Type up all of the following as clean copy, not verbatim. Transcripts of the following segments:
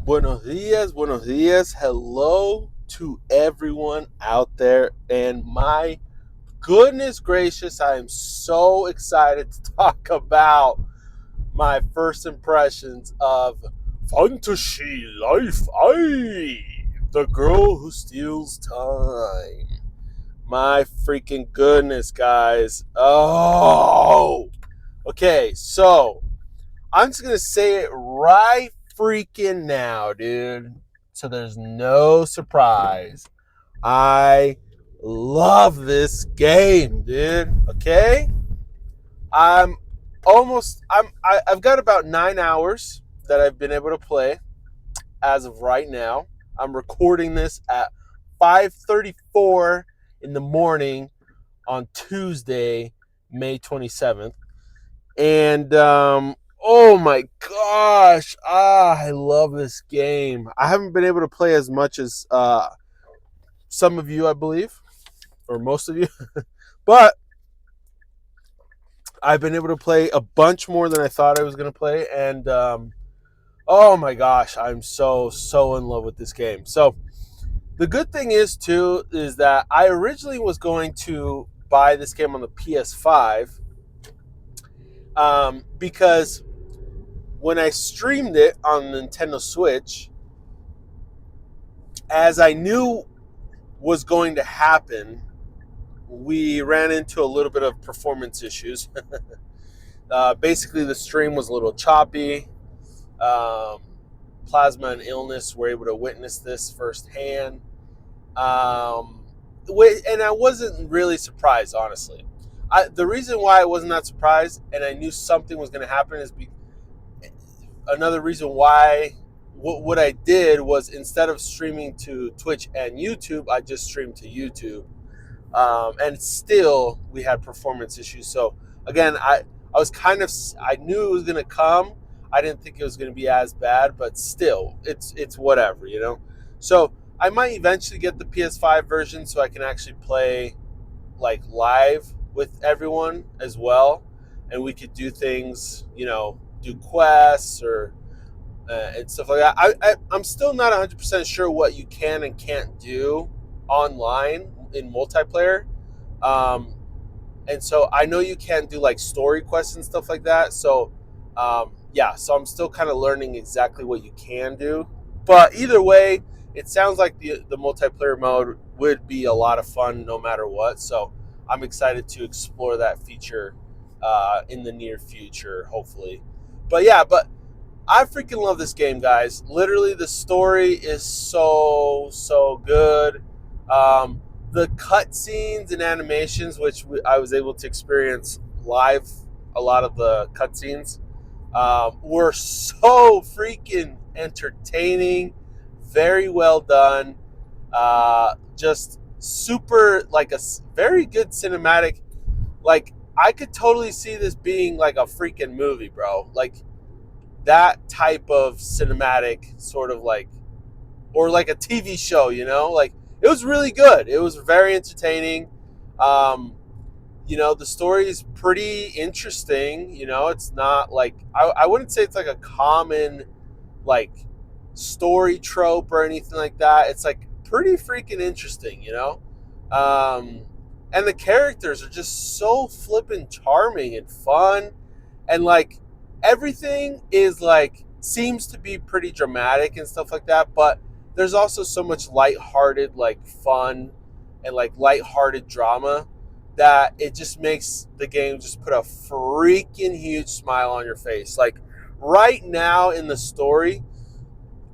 Buenos dias. Hello to everyone out there. And my goodness gracious, I am so excited to talk about my first impressions of Fantasy Life I, the girl who steals time. My freaking goodness, guys. Oh, okay. So I'm just gonna say it right freaking now, dude. So there's no surprise. I love this game, dude. Okay, I'm I've got about 9 hours that I've been able to play as of right now. I'm recording this at 5:34 in the morning on Tuesday, May 27th. And oh my gosh, I love this game. I haven't been able to play as much as some of you, I believe, or most of you, but I've been able to play a bunch more than I thought I was going to play. And oh my gosh, I'm so in love with this game. So the good thing is too is that I originally was going to buy this game on the PS5 because when I streamed it on Nintendo Switch, as I knew was going to happen, we ran into a little bit of performance issues. Basically, the stream was a little choppy. Um, Plasma and Illness were able to witness this firsthand. And I wasn't really surprised, honestly. The reason why I wasn't that surprised and I knew something was going to happen is another reason why what I did was instead of streaming to Twitch and YouTube, I just streamed to YouTube. And still, we had performance issues. So again, I was I knew it was going to come. I didn't think it was going to be as bad, but still, it's whatever, you know. So I might eventually get the PS5 version so I can actually play like live with everyone as well, and we could do things, you know, do quests or and stuff like that. I'm still not 100% sure what you can and can't do online in multiplayer. Um, and so I know you can't do like story quests and stuff like that. So yeah, so I'm still kind of learning exactly what you can do. But either way, it sounds like the multiplayer mode would be a lot of fun no matter what. So I'm excited to explore that feature in the near future, hopefully. But yeah, but I freaking love this game, guys. Literally, the story is so good. The cutscenes and animations, which I was able to experience live, a lot of the cutscenes were so freaking entertaining. Very well done. Just super, like a very good cinematic. Like, I could totally see this being like a freaking movie, bro. Like, that type of cinematic sort of like, or like a TV show, you know, like it was really good. It was very entertaining. Um, you know, the story is pretty interesting. You know, it's not like, I wouldn't say it's like a common like story trope or anything like that. It's like pretty freaking interesting, you know? And the characters are just so flippin' charming and fun. And like everything is like seems to be pretty dramatic and stuff like that, but there's also so much lighthearted like fun and like lighthearted drama that it just makes the game just put a freaking huge smile on your face. Like right now in the story,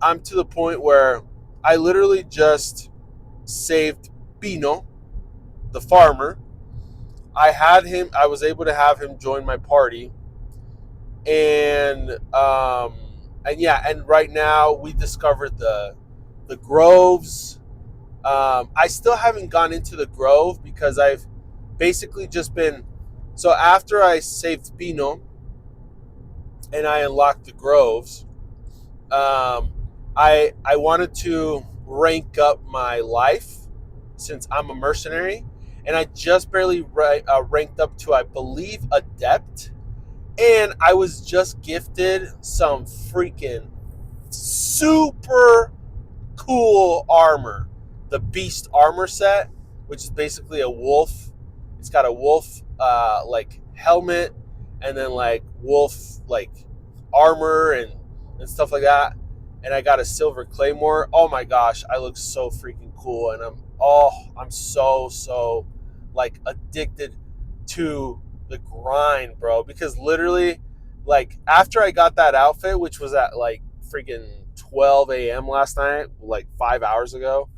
I'm to the point where I literally just saved Pino, the farmer. I was able to have him join my party, and yeah, and right now we discovered the groves. I still haven't gone into the grove because I've basically just been, so after I saved Pino and I unlocked the groves, I wanted to rank up my life since I'm a mercenary, and I just barely ranked up to, I believe, adept. And I was just gifted some freaking super cool armor. The Beast armor set, which is basically a wolf. It's got a wolf like helmet, and then like wolf like armor and stuff like that. And I got a silver claymore. Oh my gosh, I look so freaking cool, and I'm so like addicted to the grind, bro. Because literally, like after I got that outfit, which was at like freaking 12 a.m. last night, like 5 hours ago,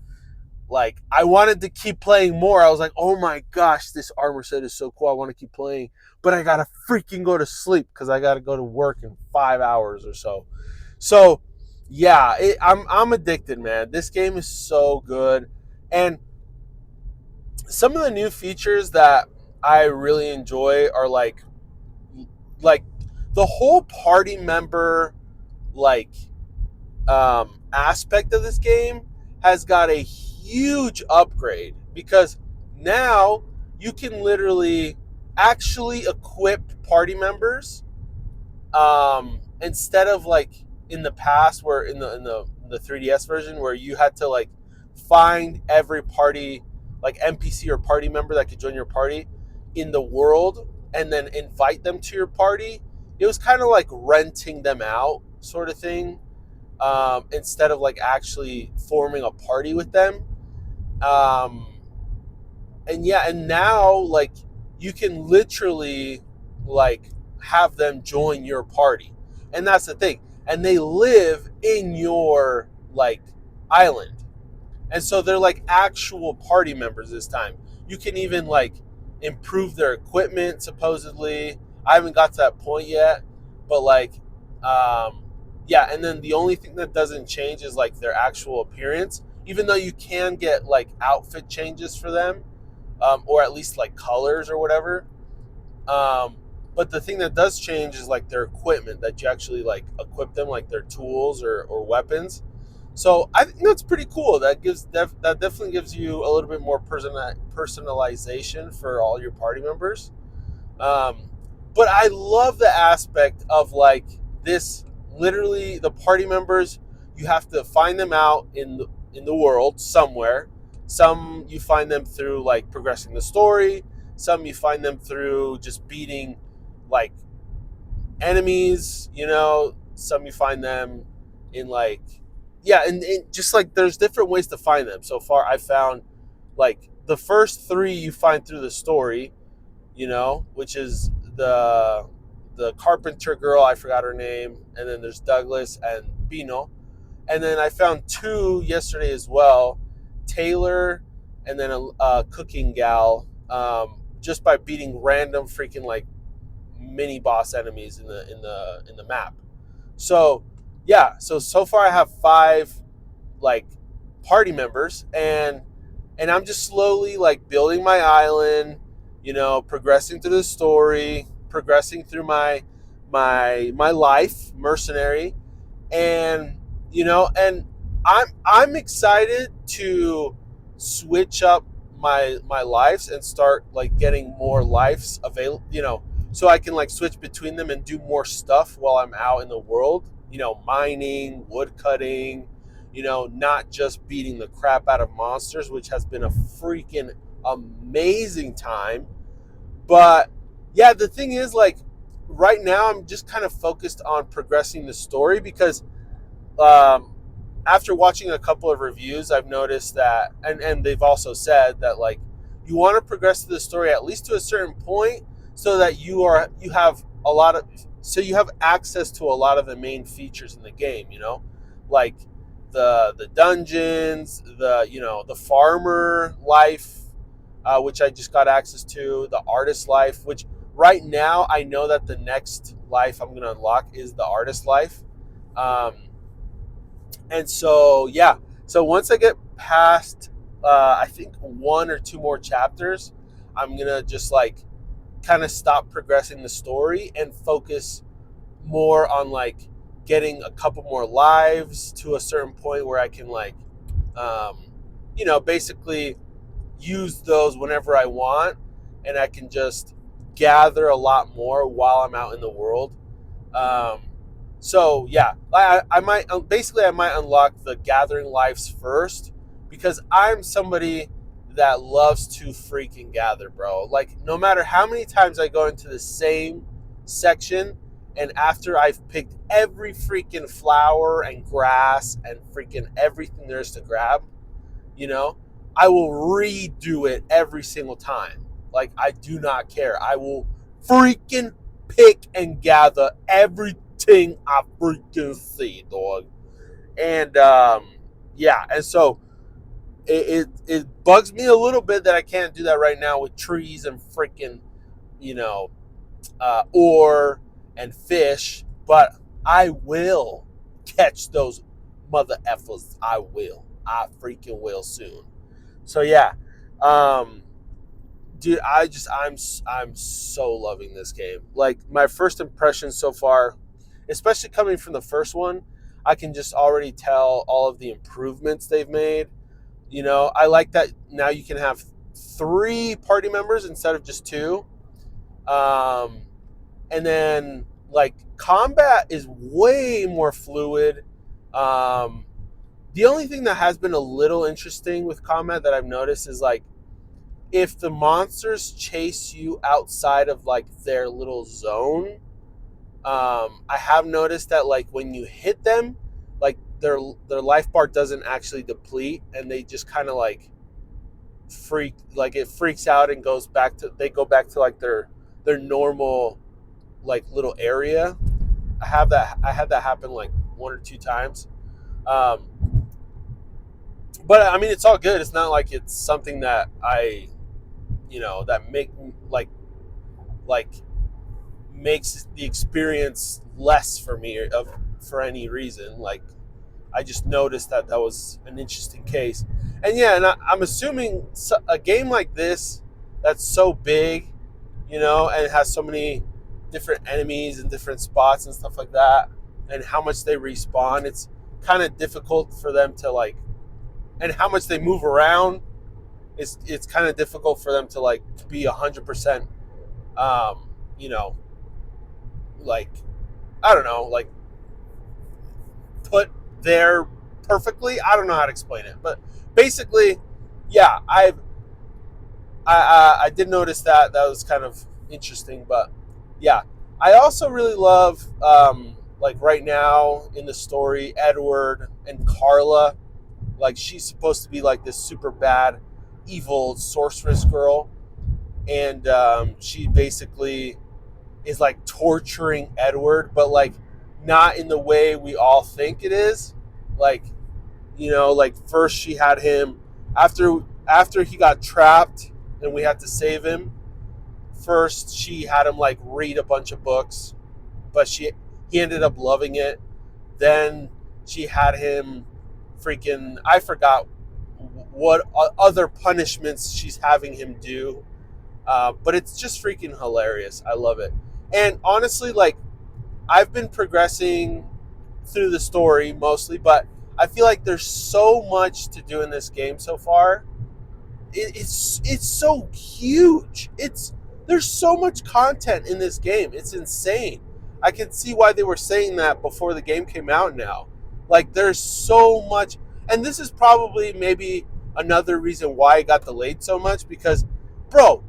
like I wanted to keep playing more. I was like, oh my gosh, this armor set is so cool. I want to keep playing, but I gotta freaking go to sleep because I gotta go to work in 5 hours or so. So yeah, I'm addicted, man. This game is so good, and some of the new features that I really enjoy are like the whole party member like aspect of this game has got a huge upgrade because now you can literally actually equip party members instead of like in the past where in the 3DS version where you had to like find every party like NPC or party member that could join your party in the world and then invite them to your party. It was kind of like renting them out sort of thing, instead of like actually forming a party with them. Um, and yeah, and now like you can literally like have them join your party, and that's the thing. And they live in your like island, and so they're like actual party members this time. You can even like improve their equipment supposedly. I haven't got to that point yet, but like um yeah, and then the only thing that doesn't change is like their actual appearance, even though you can get like outfit changes for them, or at least like colors or whatever. um but the thing that does change is like their equipment that you actually like equip them, like their tools or weapons. So I think that's pretty cool. That definitely gives you a little bit more personalization for all your party members. Um, but I love the aspect of like this. Literally, the party members, you have to find them out in the world somewhere. Some you find them through like progressing the story. Some you find them through just beating like enemies. Some you find them in like yeah, and just like there's different ways to find them. So far, I found like the first three you find through the story, which is the carpenter girl, I forgot her name, and then there's Douglas and Bino. And then I found two yesterday as well, Taylor and then a cooking gal, just by beating random freaking like mini boss enemies in the map. So yeah, so far I have five like party members, and I'm just slowly like building my island, progressing through the story, progressing through my life, mercenary, and and I'm excited to switch up my lives and start like getting more lives available, so I can like switch between them and do more stuff while I'm out in the world, mining, wood cutting, not just beating the crap out of monsters, which has been a freaking amazing time. But yeah, the thing is, like, right now I'm just kind of focused on progressing the story because um, after watching a couple of reviews, I've noticed that, and they've also said that like you want to progress the story at least to a certain point, so that you have a lot of so you have access to a lot of the main features in the game. Like the dungeons, the farmer life, which I just got access to, the artist life, which right now I know that the next life I'm going to unlock is the artist life. Um, and so, yeah, so once I get past, I think one or two more chapters, I'm going to just like kind of stop progressing the story and focus more on like getting a couple more lives to a certain point where I can like, um, basically use those whenever I want, and I can just gather a lot more while I'm out in the world. Um, So yeah, I might basically I might unlock the gathering lives first because I'm somebody that loves to freaking gather, bro. Like no matter how many times I go into the same section, and after I've picked every freaking flower and grass and freaking everything there is to grab, you know, I will redo it every single time. Like I do not care. I will freaking pick and gather everything I freaking see, dog. And yeah, and so it bugs me a little bit that I can't do that right now with trees and freaking, you know, ore and fish, but I will catch those mother effers. I will. I freaking will soon. So yeah, um, dude, I'm so loving this game. Like my first impression so far, especially coming from the first one, I can just already tell all of the improvements they've made. You know, I like that now you can have 3 party members instead of just 2. Um, and then like combat is way more fluid. Um, the only thing that has been a little interesting with combat that I've noticed is like if the monsters chase you outside of like their little zone, I have noticed that like when you hit them, like their life bar doesn't actually deplete, and they just kind of like it freaks out and goes back to they go back to like their normal like little area. I had that happen like 1 or 2 times. Um, but I mean, it's all good. It's not like it's something that that like makes the experience less for me for any reason. Like I just noticed that that was an interesting case, and yeah, and I'm assuming a game like this that's so big, and has so many different enemies and different spots and stuff like that, and how much they respawn. It's kind of difficult for them to like, and how much they move around. It's kind of difficult for them to like be 100%. Um, you know, like I don't know, like put there perfectly. I don't know how to explain it, but basically, yeah, I did notice that was kind of interesting, but yeah, I also really love like right now in the story, Edward and Carla. Like she's supposed to be like this super bad, evil sorceress girl, and she basically is like torturing Edward, but like not in the way we all think it is. Like, like first she had him after he got trapped and we had to save him. First she had him like read a bunch of books, but he ended up loving it. Then she had him freaking I forgot what other punishments she's having him do. But it's just freaking hilarious. I love it. And honestly, like I've been progressing through the story mostly, but I feel like there's so much to do in this game so far. It's so huge. There's so much content in this game. It's insane. I can see why they were saying that before the game came out now. Like there's so much, and this is probably maybe another reason why it got delayed so much because bro,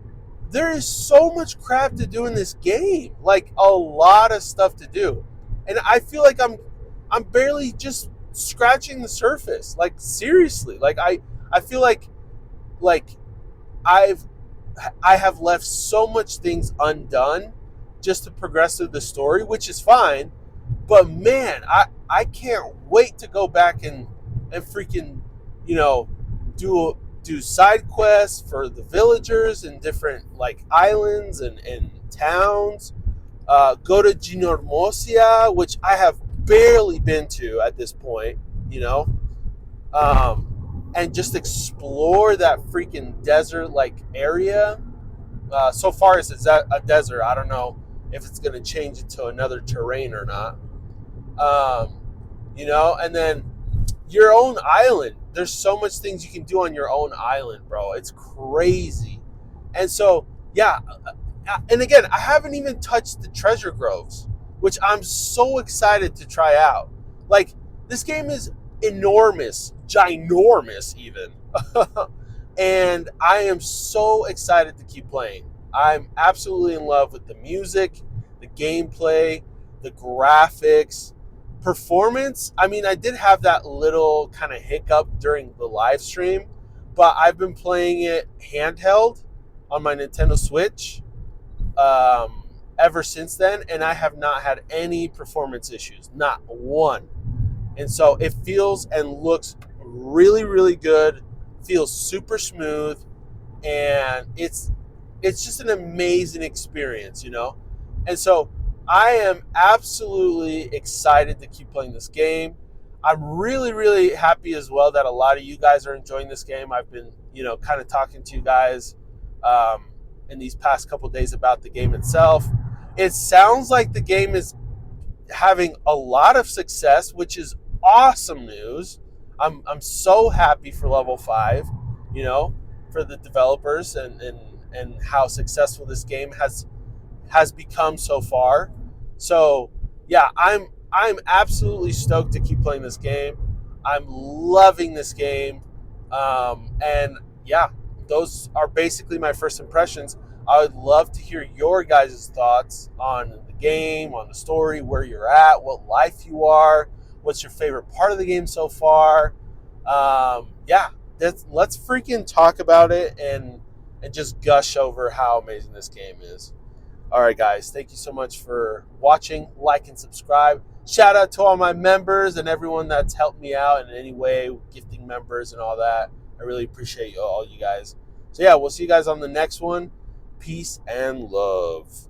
there is so much crap to do in this game. Like a lot of stuff to do. And I feel like I'm barely just scratching the surface. Like seriously. Like I feel like I've I have left so much things undone just to progress through the story, which is fine. But man, I can't wait to go back and freaking, you know, do side quests for the villagers in different like islands and towns. Go to Ginormosia, which I have barely been to at this point, you know, and just explore that freaking desert like area. So far as it's a desert, I don't know if it's going to change into another terrain or not. Um, and then your own island. There's so much things you can do on your own island, bro. It's crazy. And so, yeah. And again, I haven't even touched the treasure groves. which I'm so excited to try out. Like, this game is enormous, ginormous even. And I am so excited to keep playing. I'm absolutely in love with the music, the gameplay, the graphics, performance. I mean, I did have that little kind of hiccup during the live stream, but I've been playing it handheld on my Nintendo Switch ever since then, and I have not had any performance issues, not one. And so it feels and looks really, really good, feels super smooth, and it's just an amazing experience, you know? And so I am absolutely excited to keep playing this game. I'm really, really happy as well that a lot of you guys are enjoying this game. I've been, kind of talking to you guys um, in these past couple days about the game itself. It sounds like the game is having a lot of success, which is awesome news. I'm so happy for Level 5, you know, for the developers and how successful this game has become so far. So yeah, I'm absolutely stoked to keep playing this game. I'm loving this game, and yeah, those are basically my first impressions. I would love to hear your guys' thoughts on the game, on the story, where you're at, what life you are, what's your favorite part of the game so far. Yeah, let's freaking talk about it and just gush over how amazing this game is. All right, guys, thank you so much for watching. Like and subscribe. Shout out to all my members and everyone that's helped me out in any way, gifting members and all that. I really appreciate all you guys. So yeah, we'll see you guys on the next one. Peace and love.